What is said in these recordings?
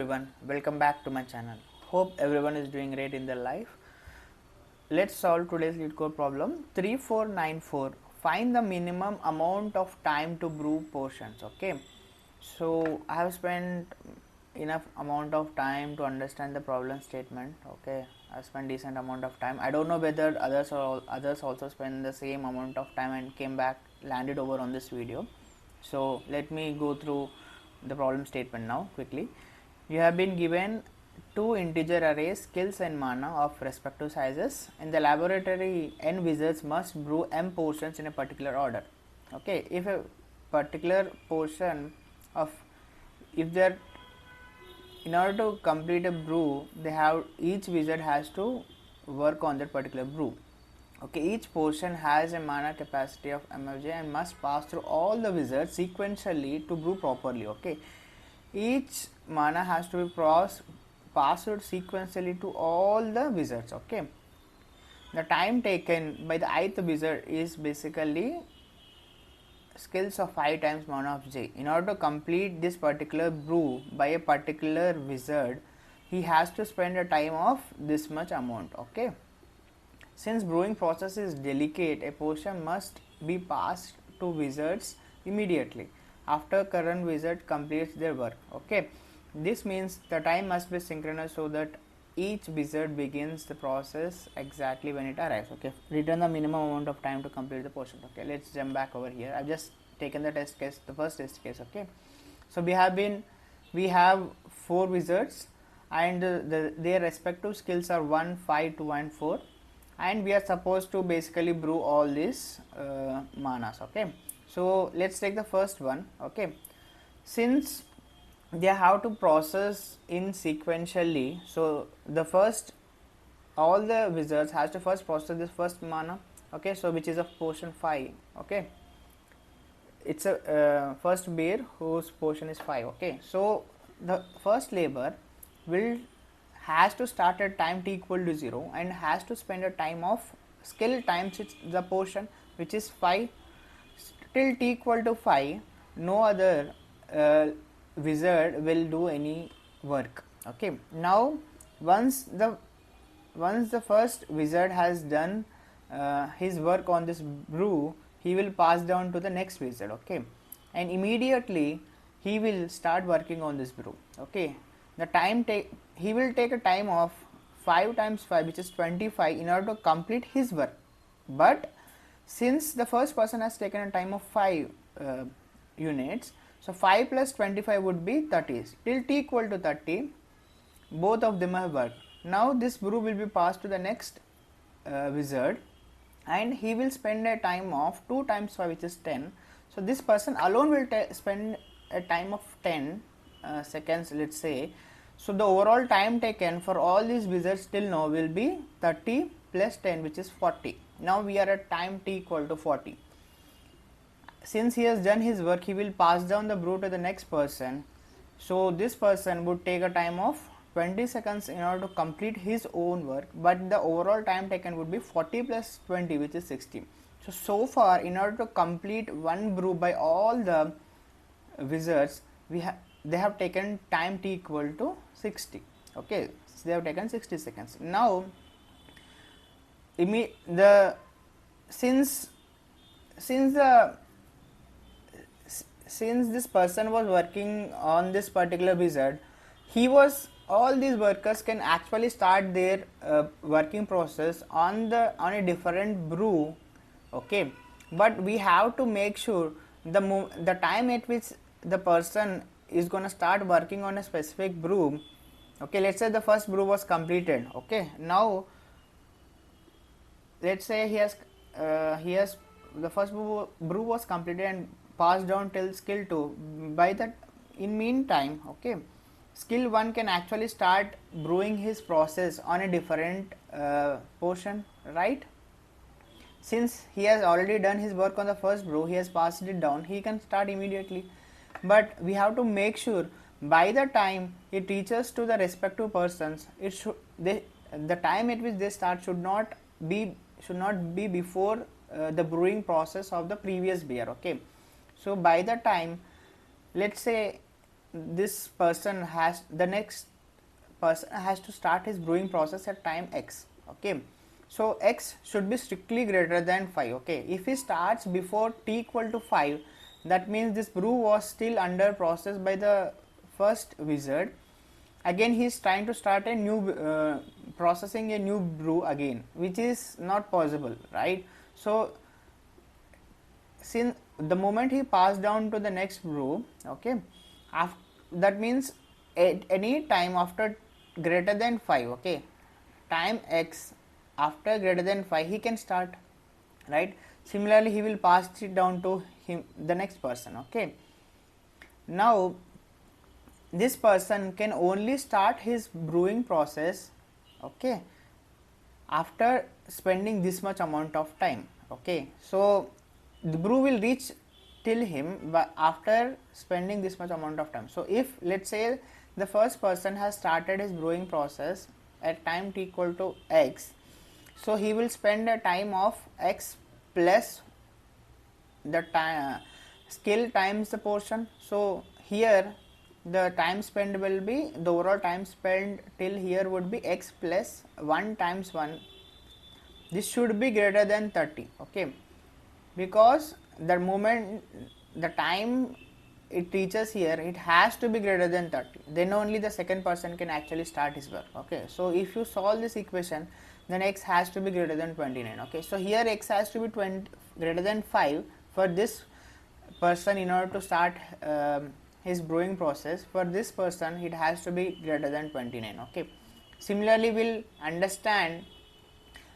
Everyone, welcome back to my channel. Hope everyone is doing great in their life. Let's solve today's Leetcode problem 3494. Find the minimum amount of time to brew potions. Okay, so I have spent enough amount of time to understand the problem statement. Okay, I spent decent amount of time. I don't know whether others also spend the same amount of time and came back landed over on this video. So let me go through the problem statement now quickly. You have been given two integer arrays skills and mana of respective sizes. In the laboratory, n wizards must brew m potions in a particular order. Okay, if a particular portion of if they are in order to complete a brew, each wizard has to work on that particular brew. Okay, each portion has a mana capacity of mfj and must pass through all the wizards sequentially to brew properly. Okay, each mana has to be passed sequentially to all the wizards. Okay, the time taken by the ith wizard is basically skills of 5 times mana of j. In order to complete this particular brew by a particular wizard, he has to spend a time of this much amount. Okay, since brewing process is delicate, a potion must be passed to wizards immediately after current wizard completes their work. Okay, this means the time must be synchronous so that each wizard begins the process exactly when it arrives. Okay, return the minimum amount of time to complete the portion. Okay, let's jump back over here. I've just taken the test case, the first test case. Okay, so we have 4 wizards and their respective skills are 1, 5, 2 and 4, and we are supposed to basically brew all these manas. Okay, so let's take the first one. Okay, since they have to process in sequentially, so all the wizards has to first process this first mana. Okay, so which is of portion 5. Okay, it's a first bear whose portion is 5. Okay, so the first labor has to start at time t equal to 0 and has to spend a time of skill times the portion which is 5 till t equal to 5. No other wizard will do any work. Okay, now once the first wizard has done his work on this brew, he will pass down to the next wizard. Okay, and immediately he will start working on this brew. Okay, he will take a time of 5 times 5 which is 25 in order to complete his work, but since the first person has taken a time of 5 units, so 5 plus 25 would be 30. Till t equal to 30, both of them have worked. Now this brew will be passed to the next wizard and he will spend a time of 2 times 5 which is 10. So this person alone will spend a time of 10 seconds, let's say. So the overall time taken for all these wizards till now will be 30 plus 10 which is 40. Now we are at time t equal to 40. Since he has done his work, he will pass down the brew to the next person. So this person would take a time of 20 seconds in order to complete his own work, but the overall time taken would be 40 plus 20 which is 60. So far, in order to complete one brew by all the wizards, they have taken time t equal to 60. Okay, so they have taken 60 seconds. Now since this person was working on this particular wizard, all these workers can actually start their working process on a different brew. Okay, but we have to make sure the time at which the person is going to start working on a specific brew. Okay, let's say the first brew was completed. Okay, now let's say the first brew was completed and passed down till skill 2. In meantime, okay, skill 1 can actually start brewing his process on a different portion, right? Since he has already done his work on the first brew, he has passed it down, he can start immediately. But we have to make sure by the time it reaches to the respective persons, the time at which they start should not be before the brewing process of the previous beer. Okay, so by the time, let's say this person has, the next person has to start his brewing process at time x. Okay, so x should be strictly greater than 5. Okay, if he starts before t equal to 5, that means this brew was still under process by the first wizard. Again he is trying to start a new processing a new brew again, which is not possible, right? So since the moment he passed down to the next brew, okay, that means at any time after greater than 5, okay, time x after greater than 5 he can start, right? Similarly he will pass it down to him, the next person. Okay, now this person can only start his brewing process, okay, after spending this much amount of time. Okay, so the brew will reach till him but after spending this much amount of time. So if let's say the first person has started his brewing process at time t equal to x, so he will spend a time of x plus the time skill times the portion. So here the time spent will be, the overall time spent till here would be x plus 1 times 1. This should be greater than 30. Okay, because the moment the time it reaches here, it has to be greater than 30, then only the second person can actually start his work. Okay, so if you solve this equation, then x has to be greater than 29. Okay, so here x has to be greater than 5 for this person in order to start his brewing process. For this person it has to be greater than 29. Okay, similarly we'll understand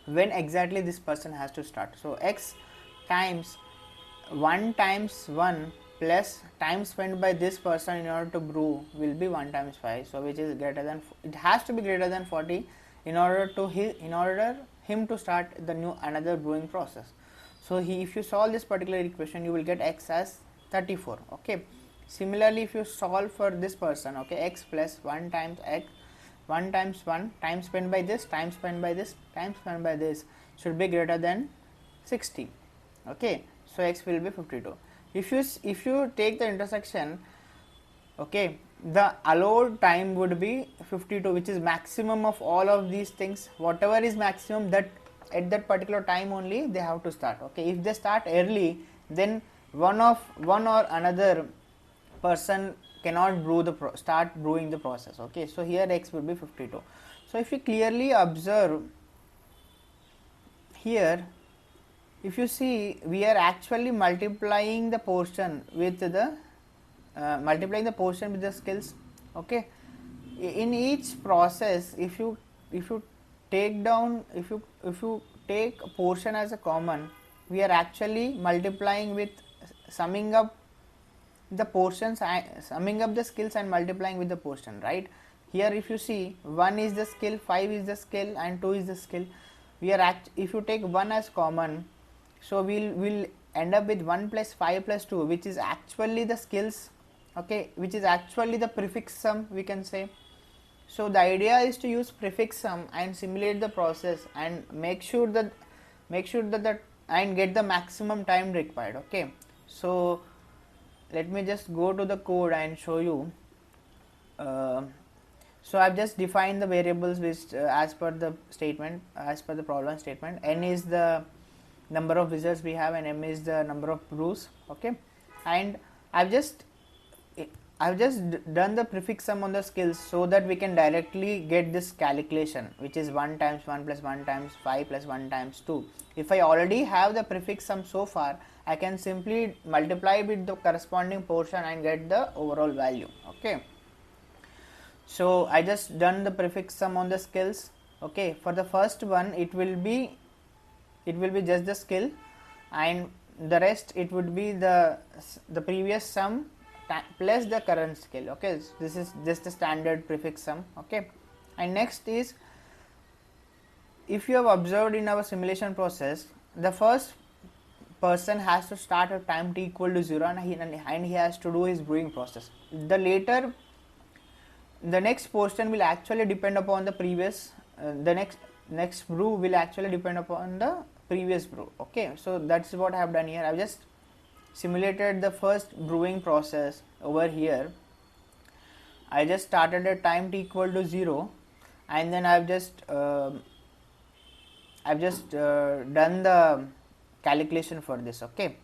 when exactly this person has to start. So x times 1 times 1 plus time spent by this person in order to brew will be 1 times 5, so which is greater than, it has to be greater than 40 in order him to start the new another brewing process. So if you solve this particular equation, you will get x as 34. Okay, similarly if you solve for this person, okay, x plus 1 times x, 1 times 1 time spent by this, time spent by this, time spent by this should be greater than 60. Okay, so x will be 52. If you take the intersection, okay, the allowed time would be 52, which is maximum of all of these things. Whatever is maximum, that at that particular time only they have to start. Okay, if they start early, then one or another person cannot start brewing the process. Okay, so here x would be 52. So if you clearly observe here, if you see, we are actually multiplying the portion with the skills. Okay, in each process, if you take a portion as a common, we are actually multiplying with summing up the portions, summing up the skills and multiplying with the portion, right? Here if you see, 1 is the skill, 5 is the skill and 2 is the skill. We are if you take 1 as common, so we'll end up with 1 plus 5 plus 2, which is actually the skills. Okay, which is actually the prefix sum, we can say. So the idea is to use prefix sum and simulate the process and make sure that and get the maximum time required. Okay, so let me just go to the code and show you. So I've just defined the variables which as per the problem statement. N is the number of wizards we have and m is the number of brews. Okay, and I've just done the prefix sum on the skills so that we can directly get this calculation, which is 1 times 1 plus 1 times 5 plus 1 times 2. If I already have the prefix sum so far, I can simply multiply with the corresponding portion and get the overall value. Okay, so I just done the prefix sum on the skills. Okay, for the first one it will be just the skill, and the rest it would be the previous sum plus the current skill. Okay, this is just the standard prefix sum. Okay, and next is, if you have observed in our simulation process, the first person has to start at time t equal to 0 and he has to do his brewing process. The next portion will actually depend upon the previous, the next brew will actually depend upon the previous brew. Okay, so that's what I have done here. I have just simulated the first brewing process over here, I just started at time t equal to 0, and then I've just done the calculation for this. Okay,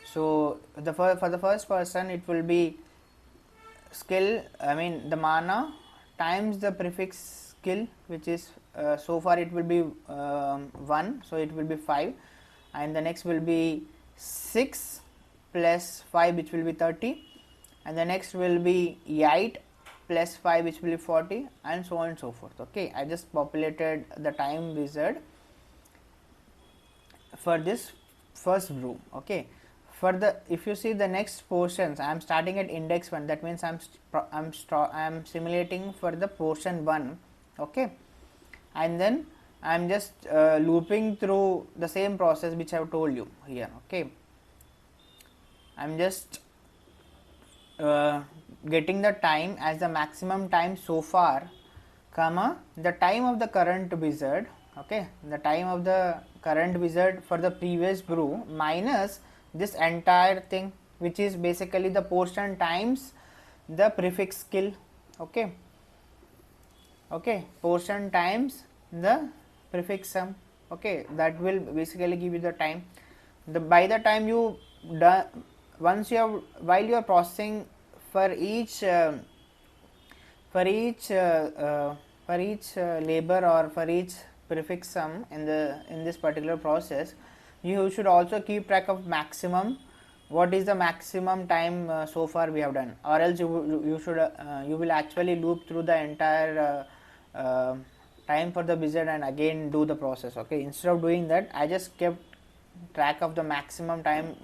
so for the first person it will be skill, I mean the mana times the prefix skill, which is so far it will be 1, so it will be 5, and the next will be 6 plus 5, which will be 30, and the next will be 8 plus 5, which will be 40, and so on and so forth. Okay, I just populated the time wizard for this first brew. Okay, for the, if you see the next portions, I am starting at index 1, that means I am simulating for the portion 1. Okay, and then I am just looping through the same process which I have told you here. Okay, I am just getting the time as the maximum time so far, comma the time of the current wizard. Okay, the time of the current wizard for the previous brew minus this entire thing, which is basically the portion times the prefix skill. Okay, portion times the prefix sum. Okay, that will basically give you the time. By the time you done, once you have, while you are processing for each labor or for each prefix sum in this particular process, you should also keep track of maximum, what is the maximum time so far we have done, or else you will actually loop through the entire time for the wizard and again do the process. Okay, instead of doing that, I just kept track of the maximum time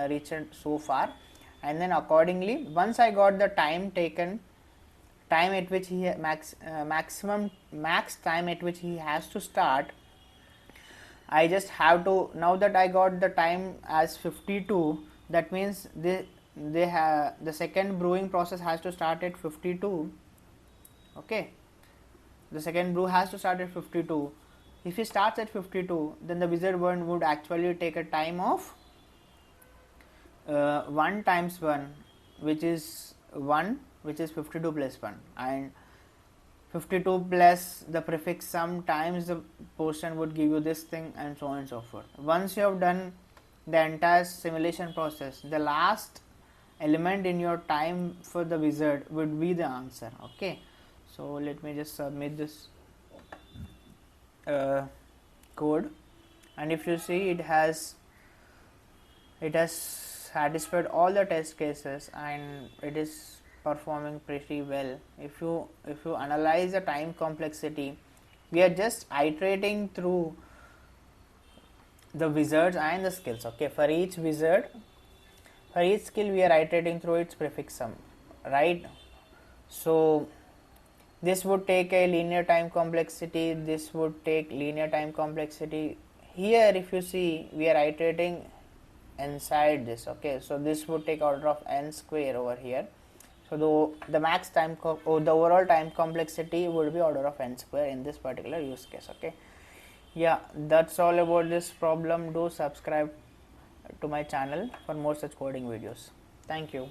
reached so far, and then accordingly, once I got the time taken, time at which he max time at which he has to start, I just have to, now that I got the time as 52, that means the second brewing process has to start at 52. Okay, the second brew has to start at 52. If he starts at 52, then the wizard one would actually take a time of 1 times 1, which is 1, which is 52 plus 1, and 52 plus the prefix sum times the portion would give you this thing, and so on and so forth. Once you have done the entire simulation process, the last element in your time for the wizard would be the answer. Okay, so let me just submit this code, and if you see, it has satisfied all the test cases and it is performing pretty well. If you analyze the time complexity, we are just iterating through the wizards and the skills. Okay, for each wizard, for each skill, we are iterating through its prefix sum, right? So this would take a linear time complexity, this would take linear time complexity. Here if you see, we are iterating inside this. Okay, so this would take order of n square over here. So the max time or the overall time complexity would be order of n square in this particular use case. Okay, yeah, that's all about this problem. Do subscribe to my channel for more such coding videos. Thank you.